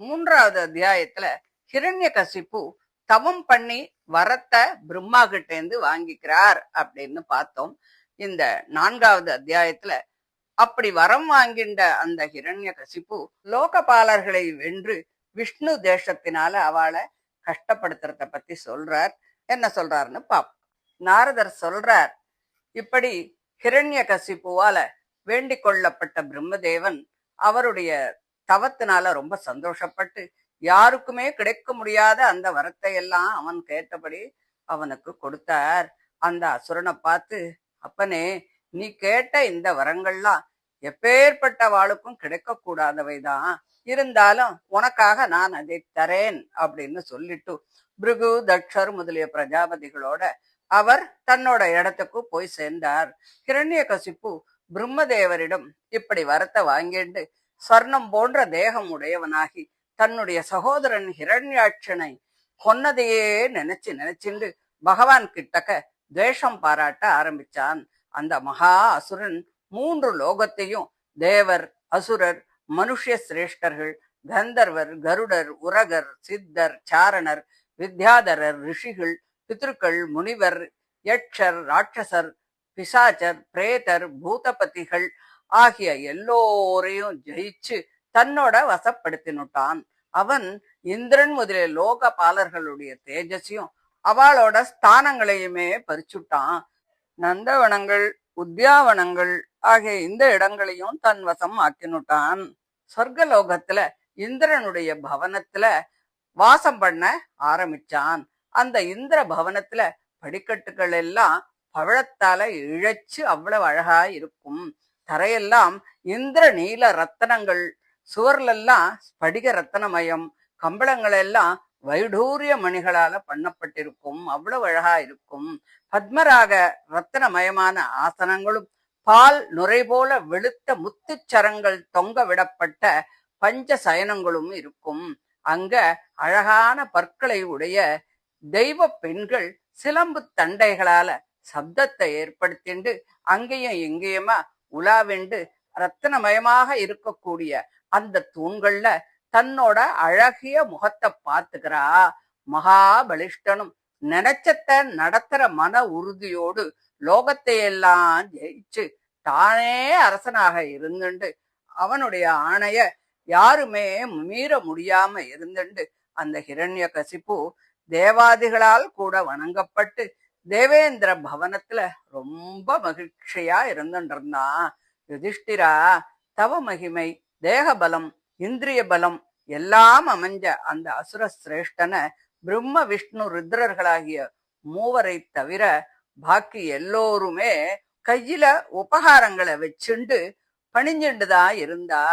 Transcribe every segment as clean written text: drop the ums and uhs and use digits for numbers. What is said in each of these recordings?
மூன்றாவது அத்தியாயத்துல ஹிரண்யகசிப்பு தவம் பண்ணி வரத்தை பிரம்மா கிட்ட இருந்து வாங்கிக்கிறார் அப்படின்னு பார்த்தோம். இந்த நான்காவது அத்தியாயத்துல அப்படி வரம் வாங்கின்ற அந்த ஹிரண்யகசிப்பு லோகபாலர்களை வென்று விஷ்ணு தேசத்தினால அவளை கஷ்டப்படுத்துறத பத்தி சொல்றார். என்ன சொல்றாருன்னு பாப்போம். நாரதர் சொல்றார், இப்படி ஹிரண்யகசிப்புவால வேண்டிக் கொள்ளப்பட்ட பிரம்மதேவன் அவருடைய தவத்தினால ரொம்ப சந்தோஷப்பட்டு யாருக்குமே கிடைக்க முடியாத அந்த வரத்தை எல்லாம் அவன் கேட்டபடி அவனுக்கு கொடுத்தார். அந்த அசுரனை பார்த்து, அப்பனே, நீ கேட்ட இந்த வரங்கள்லாம் எப்பேற்பட்ட வாளுக்கும் கிடைக்க கூடாதவைதான், இருந்தாலும் உனக்காக நான் அதை தரேன் அப்படின்னு சொல்லிட்டு பிருகு தக்ஷர் முதலிய பிரஜாபதிகளோட அவர் தன்னோட இடத்துக்கு போய் சேர்ந்தார். ஹிரண்யகசிப்பு பிரம்மதேவரிடம் இப்படி வரத்தை வாங்கிட்டு சொர்ணம் போன்ற தேகம் உடையவனாகி தன்னுடைய சகோதரன் ஹிரண்யாட்சனை கொன்னதையே நினைச்சுண்டு பகவான் கிட்டக்க துவேஷம் பாராட்ட ஆரம்பிச்சான். அந்த மகா அசுரன் 3 லோகத்தையும் தேவர், அசுரர், மனுஷ சிரேஷ்டர்கள், கந்தர்வர், கருடர், உரகர், சித்தர், சாரணர், வித்யாதரர், ரிஷிகள், பித்ருக்கள், முனிவர், யட்சர், ராட்சசர், பிசாச்சர், பிரேதர், பூதபதிகள் ஆகிய எல்லோரையும் ஜெயிச்சு தன்னோட வசப்படுத்தினுட்டான். அவன் இந்திரன் முதலிய லோக பாலர்களுடைய தேஜஸையும் அவளோட ஸ்தானங்களையுமே பறிச்சுட்டான். நந்தவனங்கள், உத்தியாவனங்கள் ஆகிய இந்த இடங்களையும் தன் வசம் ஆக்கினுட்டான். சொர்க்கலோகத்துல இந்திரனுடைய பவனத்துல வாசம் பண்ண ஆரம்பிச்சான். அந்த இந்திர பவனத்துல படிக்கட்டுகள் எல்லாம் பவழத்தால இழைச்சு அவ்வளவு அழகா இருக்கும். தரையெல்லாம் இந்திர நீல ரத்தனங்கள், சுவர்லெல்லாம் ஸ்படிக ரத்தனமயம், கம்பளங்கள் எல்லாம் வைடூரிய மணிகளால பண்ணப்பட்டிருக்கும், அவ்வளவு அழகா இருக்கும். பத்மராக ரத்தனமயமான ஆசனங்களும் பால் நுரை போல வெளுத்த முத்துச்சரங்கள் தொங்க விடப்பட்ட பஞ்ச சயனங்களும் இருக்கும். அங்க அழகான பற்களை உடைய தெய்வ பெண்கள் சிலம்பு தண்டைகளால சப்தத்தை ஏற்படுத்திண்டு அங்கேயும் எங்கேயுமா உலாவிண்டு ரத்தனமயமாக இருக்கக்கூடிய அந்த தூண்கள்ல தன்னோட அழகிய முகத்தை பார்த்துக்கிறா. மகாபலிஷ்டனும் நினைச்சத்த நடத்துற மன உறுதியோடு லோகத்தை எல்லாம் ஜெயிச்சு தானே அரசனாக இருந்துண்டு அவனுடைய ஆணைய யாருமே மீற முடியாம இருந்துண்டு அந்த ஹிரண்யகசிப்பு தேவாதிகளால் கூட வணங்கப்பட்டு தேவேந்திர பவனத்துல ரொம்ப மகிழ்ச்சியா இருந்துருந்தான். யுதிஷ்டிரா, தவ மகிமை, தேக பலம், இந்திரிய பலம் எல்லாம் அமைஞ்ச அந்த அசுர சிரேஷ்டனை பிரம்ம விஷ்ணு ருத்ரர்களாகிய மூவரை தவிர பாக்கி எல்லோருமே கையில உபகாரங்களை வச்சுண்டு பணிஞ்சுண்டுதான் இருந்தா.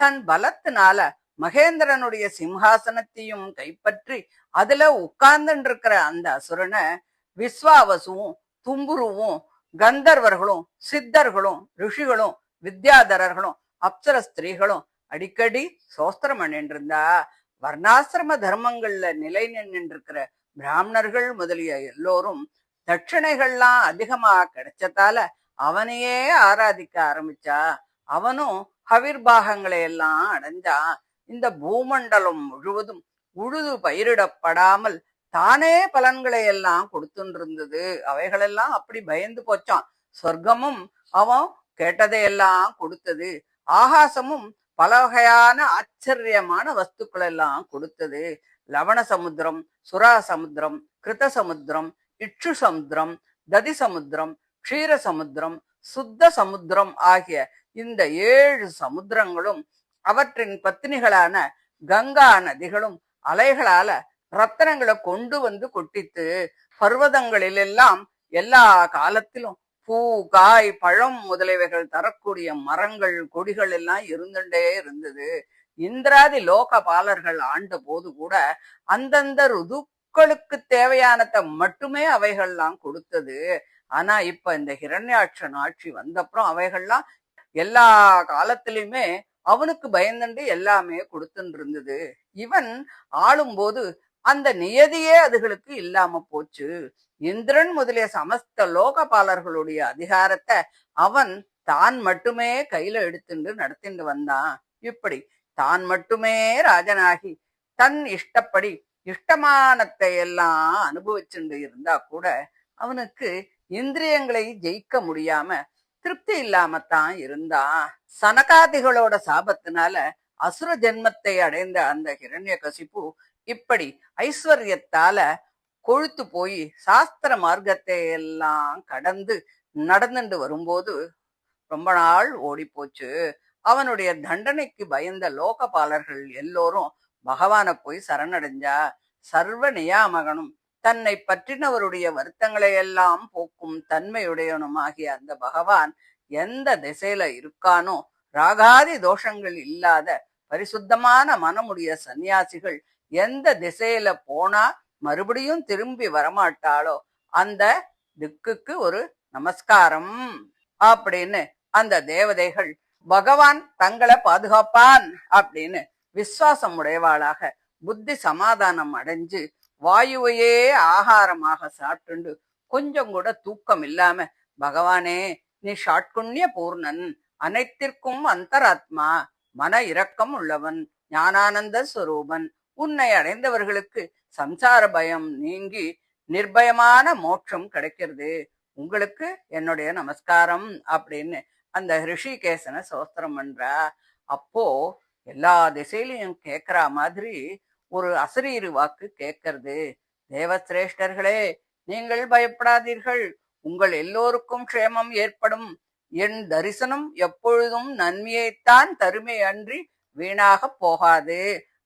தன் பலத்தினால மகேந்திரனுடைய சிம்ஹாசனத்தையும் கைப்பற்றி அதுல உட்கார்ந்துட்டு இருக்கிற அந்த அசுரனை விஸ்வாவசுவும் தும்புருவும் கந்தர்வர்களும் சித்தர்களும் ரிஷிகளும் வித்யாதரர்களும் அப்சர ஸ்திரீகளும் அடிக்கடி சோஸ்திரம் பண்ணிட்டு இருந்தா. வர்ணாசிரம தர்மங்கள்ல நிலை நின்றுருக்கிற பிராமணர்கள் முதலிய எல்லோரும் தட்சிணைகள்லாம் அதிகமா கிடைச்சதால அவனையே ஆராதிக்க ஆரம்பிச்சா. அவனும் ஹவிர்பாகங்களை எல்லாம் அடைஞ்சான். இந்த பூமண்டலம் முழுவதும் உழுது பயிரிடப்படாமல் தானே பலன்களை எல்லாம் கொடுத்துருந்தது. அவைகளெல்லாம் அப்படி பயந்து போச்சான். சொர்க்கமும் அவன் கேட்டதையெல்லாம் கொடுத்தது. ஆகாசமும் பல வகையான ஆச்சரியமான வஸ்துக்கள் எல்லாம் கொடுத்தது. லவண சமுத்திரம், சுரா சமுத்திரம், கிருத சமுத்திரம், இட்சு சமுத்திரம், ததி சமுத்திரம், க்ஷீர சமுத்திரம், சுத்த சமுத்திரம் ஆகிய இந்த 7 சமுத்திரங்களும் அவற்றின் பத்தினிகளான கங்கா நதிகளும் அலைகளால ரத்தனங்களை கொண்டு வந்து கொட்டித்து பர்வதங்களிலெல்லாம் எல்லா காலத்திலும் பூ, காய், பழம் முதலியவைகள் தரக்கூடிய மரங்கள், கொடிகள் எல்லாம் இருந்துட்டே இருந்தது. இந்திராதி லோக பாலர்கள் ஆண்ட போது கூட அந்தந்த ருதுக்களுக்கு தேவையானதை மட்டுமே அவைகள்லாம் கொடுத்தது. ஆனா இப்ப இந்த ஹிரண்யாட்சன் ஆட்சி வந்தப்புறம் அவைகள்லாம் எல்லா காலத்திலயுமே அவனுக்கு பயந்துண்டு எல்லாமே கொடுத்துட்டு இருந்தது. இவன் ஆளும்போது அந்த நியதியே அதுகளுக்கு இல்லாம போச்சு. இந்திரன் முதலிய சமஸ்த லோகபாலர்களுடைய அதிகாரத்தை அவன் தான் மட்டுமே கையில எடுத்துட்டு நடத்திட்டு வந்தான். இப்படி தான் மட்டுமே ராஜனாகி தன் இஷ்டப்படி இஷ்டமானத்தை எல்லாம் அனுபவிச்சுண்டு இருந்தா கூட அவனுக்கு இந்திரியங்களை ஜெயிக்க முடியாம திருப்தி இல்லாமத்தான் இருந்தான். சனகாதிகளோட சாபத்தினால அசுர ஜென்மத்தை அடைந்த அந்த ஹிரண்யகசிபு இப்படி ஐஸ்வர்யத்தால கொழுத்து போய் சாஸ்திர மார்க்கத்தை எல்லாம் கடந்து நடந்துட்டு வரும்போது ரொம்ப நாள் ஓடி போச்சு. அவனுடைய தண்டனைக்கு பயந்த லோகபாலர்கள் எல்லோரும் பகவானை போய் சரணடைஞ்சா. சர்வ நியாமகனும் தன்னை பற்றினவருடைய வருத்தங்களை எல்லாம் போக்கும் தன்மையுடையவனுமாகிய அந்த பகவான் எந்த திசையில இருக்கானோ, ராகாதி தோஷங்கள் இல்லாத பரிசுத்தமான மனமுடைய சந்நியாசிகள் எந்த திசையில போனா மறுபடியும் திரும்பி வரமாட்டாளோ அந்த திக்குக்கு ஒரு நமஸ்காரம் அப்படின்னு அந்த தேவதைகள் பகவான் தங்களை பாதுகாப்பான் அப்படின்னு விசுவாசம் உடையவாளாக புத்தி சமாதானம் அடைஞ்சு வாயுவையே ஆகாரமாக சாப்பிட்டு கொஞ்சம் கூட தூக்கம் இல்லாம, பகவானே நீ ஷாட்குண்ய பூர்ணன், அனைத்திற்கும் அந்தராத்மா, மன இரக்கம் உள்ளவன், ஞானானந்த ஸ்வரூபன், உன்னை அடைந்தவர்களுக்கு சம்சார பயம் நீங்கி நிர்பயமான மோட்சம் கிடைக்கிறது, உங்களுக்கு என்னுடைய நமஸ்காரம் அப்படின்னு அந்த ரிஷிகேசனை சோஸ்திரம் பண்றா. அப்போ எல்லா திசையிலையும் கேட்கிற மாதிரி ஒரு அசரீரு வாக்கு கேட்கறது. தேவசிரேஷ்டர்களே, நீங்கள் பயப்படாதீர்கள், உங்கள் எல்லோருக்கும் க்ஷேமம் ஏற்படும், என் தரிசனம் எப்பொழுதும் நன்மையைத்தான் தருமை அன்றி வீணாக போகாது.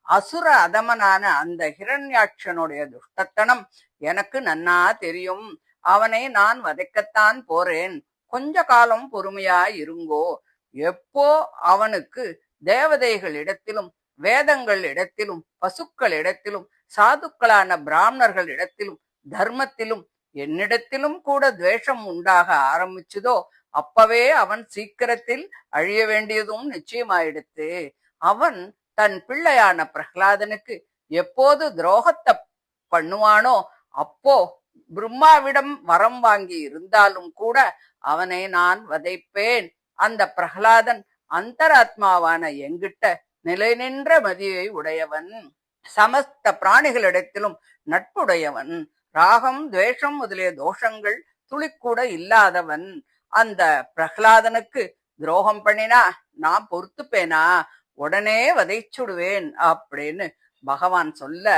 அசுர அதமனான அந்த ஹிரண்யாட்சனுடைய துஷ்டத்தனம் எனக்கு நன்னா தெரியும், அவனை நான் வதைக்கத்தான் போறேன், கொஞ்ச காலம் பொறுமையாய் இருங்கோ. எப்போ அவனுக்கு தேவதைகள் இடத்திலும் வேதங்கள் இடத்திலும் பசுக்கள் இடத்திலும் சாதுக்களான பிராமணர்கள் இடத்திலும் தர்மத்திலும் என்னிடத்திலும் கூட துவேஷம் உண்டாக ஆரம்பிச்சுதோ அப்பவே அவன் சீக்கிரத்தில் அழிய வேண்டியதும் நிச்சயமாயிடுத்து. அவன் தன் பிள்ளையான பிரகலாதனுக்கு எப்போது துரோகத்தை பண்ணுவானோ அப்போ பிரம்மாவிடம் வரம் வாங்கி இருந்தாலும் கூட அவனை நான் வதைப்பேன். அந்த பிரகலாதன் அந்தராத்மாவான எங்கிட்ட நிலை நின்ற மதியை உடையவன், சமஸ்த பிராணிகளிடத்திலும் நட்புடையவன், ராகம் துவேஷம் முதலிய தோஷங்கள் துளிக்கூட இல்லாதவன். அந்த பிரகலாதனுக்கு துரோகம் பண்ணினா நான் பொறுத்துப்பேனா, உடனே வதைச்சுடுவேன் அப்படின்னு பகவான் சொல்ல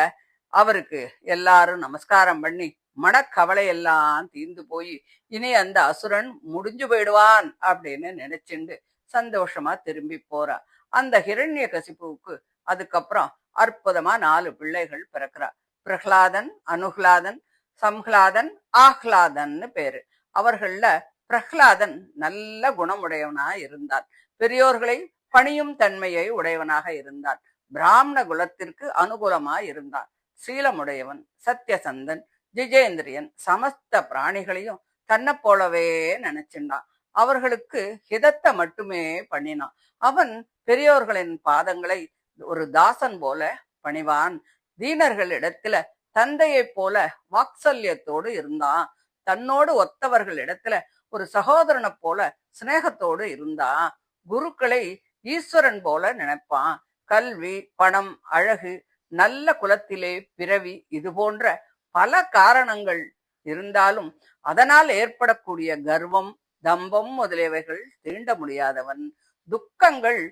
அவருக்கு எல்லாரும் நமஸ்காரம் பண்ணி மனக்கவலை எல்லாம் தீர்ந்து போய் இனி அந்த அசுரன் முடிஞ்சு போயிடுவான் அப்படின்னு நினைச்சுண்டு சந்தோஷமா திரும்பி போறா. அந்த ஹிரண்ய கசிப்புவுக்கு அதுக்கப்புறம் அற்புதமா 4 பிள்ளைகள் பிறக்கிறா. பிரகலாதன், அனுகலாதன், சம்ஹ்லாதன், ஆஹ்லாதன்னு பேரு. அவர்கள்ல பிரகலாதன் நல்ல குணமுடையவனா இருந்தான், பெரியோர்களை பணியும் தன்மையை உடையவனாக இருந்தான், பிராமண குலத்திற்கு அனுகூலமா இருந்தான், சீலமுடையவன், சத்தியசந்தன், ஜிஜேந்திரியன், சமஸ்த பிராணிகளையும் தன்னை போலவே நினைச்சிருந்தான், அவர்களுக்கு ஹிதத்தை மட்டுமே பண்ணினான். அவன் பெரியோர்களின் பாதங்களை ஒரு தாசன் போல பணிவான், தீனர்கள் இடத்துல தந்தையை போல வாத்சல்யத்தோடு இருந்தான், தன்னோடு ஒத்தவர்கள் இடத்துல ஒரு சகோதரனை போல சிநேகத்தோடு இருந்தான், குருக்களை ஈஸ்வரன் போல நினைப்பான், கல்வி, பணம், அழகு, நல்ல குலத்திலே பிறவி, இது போன்ற பல காரணங்கள் இருந்தாலும் அதனால் ஏற்படக்கூடிய கர்வம், தம்பம் முதலியவைகள் தீண்ட முடியாதவன், துக்கங்கள்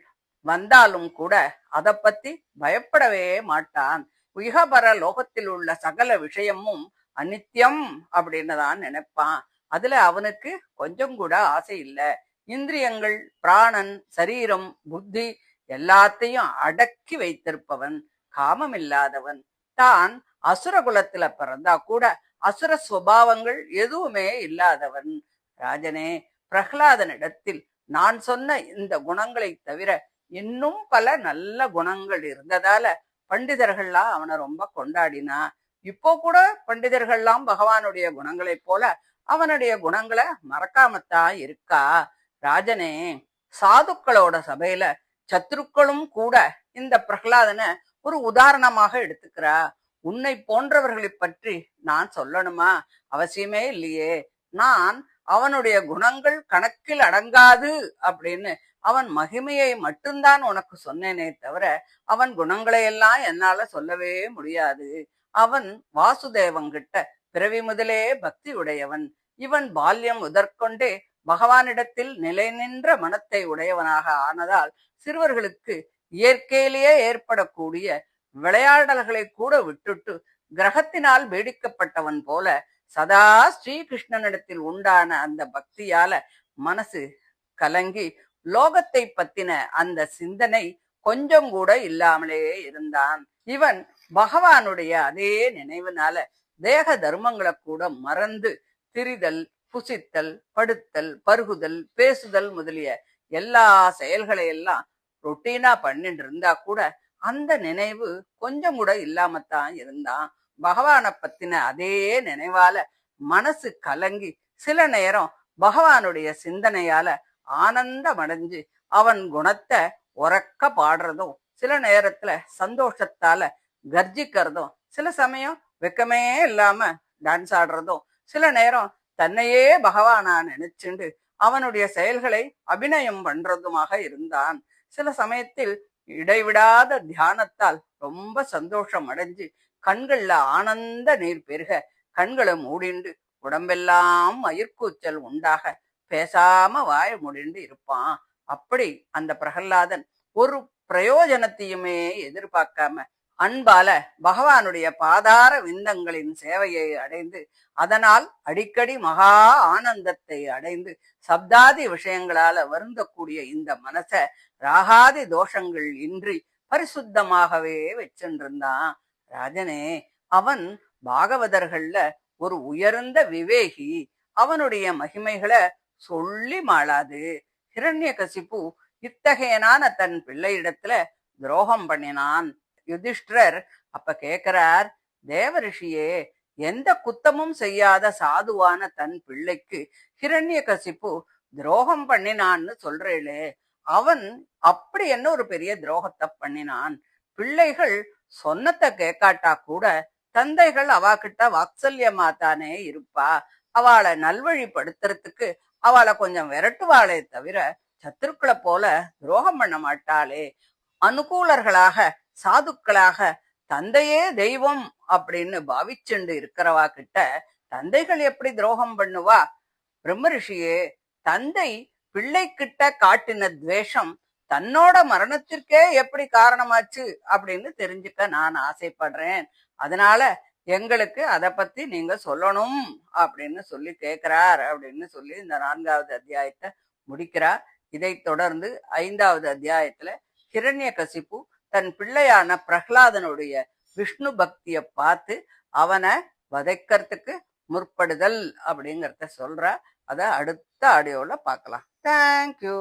வந்தாலும் கூட அதை பத்தி பயப்படவே மாட்டான், உயகபர லோகத்தில் உள்ள சகல விஷயமும் அனித்யம் அப்படின்னு தான் நினைப்பான், அதுல அவனுக்கு கொஞ்சம் கூட ஆசை இல்லை, இந்திரியங்கள், பிராணன், சரீரம், புத்தி எல்லாத்தையும் அடக்கி வைத்திருப்பவன், காமம் இல்லாதவன், தான் அசுர குலத்துல பிறந்தா கூட அசுர சுபாவங்கள் எதுவுமே இல்லாதவன். ராஜனே, பிரகலாதனிடத்தில் நான் சொன்ன இந்த குணங்களை தவிர இன்னும் பல நல்ல குணங்கள் இருந்ததால பண்டிதர்கள்லாம் அவனை ரொம்ப கொண்டாடினா. இப்போ கூட பண்டிதர்கள்லாம் பகவானுடைய குணங்களை போல அவனுடைய குணங்களை மறக்காமத்தான் இருக்கா. ராஜனே, சாதுக்களோட சபையில சத்துருக்களும் கூட இந்த பிரகலாதனை ஒரு உதாரணமாக எடுத்துக்கிறா. உன்னை போன்றவர்களை பற்றி நான் சொல்லணுமா? அவசியமே இல்லையே. நான் அவனுடைய குணங்கள் கணக்கில் அடங்காது அப்படின்னு அவன் மகிமையை மட்டும்தான் உனக்கு சொன்னேனே தவிர அவன் குணங்களை எல்லாம் என்னால சொல்லவே முடியாது. அவன் வாசுதேவங்கிட்ட பிறவி முதலே பக்தி உடையவன். இவன் பால்யம் முதற்கொண்டே பகவானிடத்தில் நிலை நின்ற மனத்தை உடையவனாக ஆனதால் சிறுவர்களுக்கு இயற்கையிலேயே ஏற்படக்கூடிய விளையாடல்களை கூட விட்டுட்டு கிரகத்தினால் பீடிக்கப்பட்டவன் போல சதா ஸ்ரீகிருஷ்ணனிடத்தில் உண்டான அந்த பக்தியால மனசு கலங்கி லோகத்தை பத்தின அந்த சிந்தனை கொஞ்சம் கூட இல்லாமலே இருந்தான். இவன் பகவானுடைய அதே நினைவுனால தேக தர்மங்களை கூட மறந்து திரிதல், புசித்தல், படுத்தல், பருகுதல், பேசுதல் முதலிய எல்லா செயல்களை எல்லாம் ரொட்டீனா பண்ணிட்டு இருந்தா கூட அந்த நினைவு கொஞ்சம் கூட இல்லாமத்தான் இருந்தான். பகவானை பத்தின அதே நினைவால மனசு கலங்கி சில நேரம் பகவானுடைய சிந்தனையால ஆனந்தம் அடைஞ்சு அவன் குணத்தை உறக்க பாடுறதும், சில நேரத்துல சந்தோஷத்தால கர்ஜிக்கிறதும், சில சமயம் வெக்கமே இல்லாம டான்ஸ் ஆடுறதும், சில நேரம் தன்னையே பகவானா நினைச்சுண்டு அவனுடைய செயல்களை அபிநயம் பண்றதுமாக இருந்தான். சில சமயத்தில் இடைவிடாத தியானத்தால் ரொம்ப சந்தோஷம் அடைஞ்சு கண்கள்ல ஆனந்த நீர் பெருக கண்களை மூடிண்டு உடம்பெல்லாம் மயிர்கூச்சல் உண்டாக பேசாம வாய முடிண்டு இருப்பான். அப்படி அந்த பிரகல்லாதன் ஒரு பிரயோஜனத்தையுமே எதிர்பார்க்காம அன்பால பகவானுடைய பாதார விந்தங்களின் சேவையை அடைந்து அதனால் அடிக்கடி மகா ஆனந்தத்தை அடைந்து சப்தாதி விஷயங்களால வருந்தக்கூடிய இந்த மனச ராகாதி தோஷங்கள் இன்றி பரிசுத்தமாகவே வச்சுருந்தான். ராஜனே, அவன் பாகவதர்கள்ல ஒரு உயர்ந்த விவேகி. அவனுடைய மகிமைகளை சொல்லி மாளாது. ஹிரண்யகசிபு இத்தகையனான தன் பிள்ளையிடத்துல துரோகம் பண்ணினான். யுதிஷ்டிரர் அப்ப கேட்கிறார், தேவரிஷியே, எந்த குத்தமும் செய்யாத சாதுவான தன் பிள்ளைக்கு ஹிரண்யகசிபு துரோகம் பண்ணினான்னு சொல்றேளே, அவன் அப்படி என்ன ஒரு பெரிய துரோகத்தை பண்ணினான்? பிள்ளைகள் சொன்னத்தை கேட்காட்டா கூட தந்தைகள் அவாகிட்ட வாத்சல்யமா தானே இருப்பா. அவளை நல்வழிப்படுத்துறதுக்கு அவளை கொஞ்சம் விரட்டுவாளே தவிர சத்துருக்களை போல துரோகம் பண்ண மாட்டாளே. அனுகூலர்களாக சாதுக்களாக தந்தையே தெய்வம் அப்படின்னு பாவிச்சுண்டு இருக்கிறவா கிட்ட தந்தைகள் எப்படி துரோகம் பண்ணுவா? பிரம்மரிஷியே, தந்தை பிள்ளை கிட்ட காட்டின துவேஷம் தன்னோட மரணத்திற்கே எப்படி காரணமாச்சு அப்படின்னு தெரிஞ்சுக்க நான் ஆசைப்படுறேன். அதனால எங்களுக்கு அதை பத்தி நீங்க சொல்லணும் அப்படின்னு சொல்லி கேட்கிறார் அப்படின்னு சொல்லி இந்த 4வது அத்தியாயத்தை முடிக்கிறார். இதை தொடர்ந்து 5வது அத்தியாயத்துல ஹிரண்யகசிபு தன் பிள்ளையான பிரகலாதனுடைய விஷ்ணு பக்திய பார்த்து அவனை வதைக்கிறதுக்கு முற்படுதல் அப்படிங்கிறத சொல்ற. அதை அடுத்த ஆடியோல பார்க்கலாம். தேங்க்யூ.